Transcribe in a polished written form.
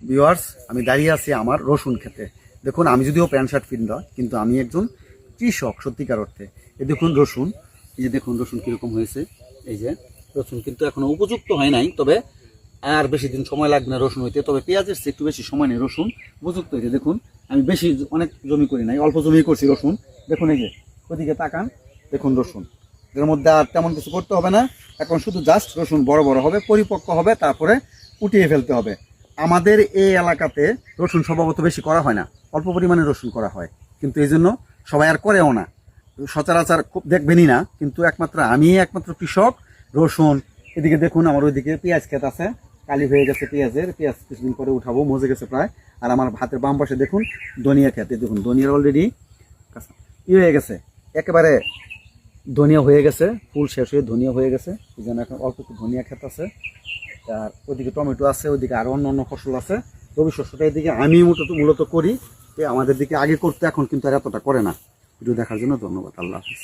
Viewers, আমি দাঁড়িয়ে আছি আমার রসুন খেতে। দেখুন, আমি যদিও প্যান্ট শার্ট পিন্ধা, কিন্তু আমি একজন কৃষক সত্যিকার অর্থে। এই দেখুন রসুন, এই যে দেখুন রসুন কীরকম হয়েছে। এই যে রসুন কিন্তু এখনো উপযুক্ত হয় নাই, তবে আর বেশি দিন সময় লাগবে না রসুন হইতে। তবে পেঁয়াজের চেয়ে একটু বেশি সময় নেই রসুন উপযুক্ত হইতে। দেখুন, আমি বেশি অনেক জমি করি নাই, অল্প জমি করছি রসুন। দেখুন এই যে ওদিকে তাকান, দেখুন রসুন, এর মধ্যে আর তেমন কিছু করতে হবে না। এখন শুধু জাস্ট রসুন বড় বড় হবে, পরিপক্ক হবে, তারপরে উঠিয়ে ফেলতে হবে। আমাদের এই এলাকাতে রসুন স্বভাবত বেশি করা হয় না, অল্প পরিমাণে রসুন করা হয়, কিন্তু এই জন্য সবাই আর করেও না, সচরাচর খুব দেখবেনই না। কিন্তু আমি একমাত্র কৃষক রসুন। এদিকে দেখুন, আমার ওইদিকে পেঁয়াজ ক্ষেত আছে, কালি হয়ে গেছে পেঁয়াজ কিছুদিন পরে উঠাবো, মজে গেছে প্রায়। আর আমার হাতের বাম পাশে দেখুন ধনিয়া ক্ষেত, দেখুন ধনিয়ার অলরেডি হয়ে গেছে, একেবারে ধনিয়া হয়ে গেছে, ফুল শেষ হয়ে ধনিয়া হয়ে গেছে। এই জন্য এখন অল্প একটু ধনিয়া ক্ষেত আছে, আর ওদিকে টমেটো আছে, ওইদিকে আরও অন্য ফসল আছে। রবি শস্যটা এদিকে আমি মূলত করি, আমাদের দিকে আগে করতে, এখন কিন্তু আর এতটা করে না। ভিডিও দেখার জন্য ধন্যবাদ। আল্লাহ হাফিজ।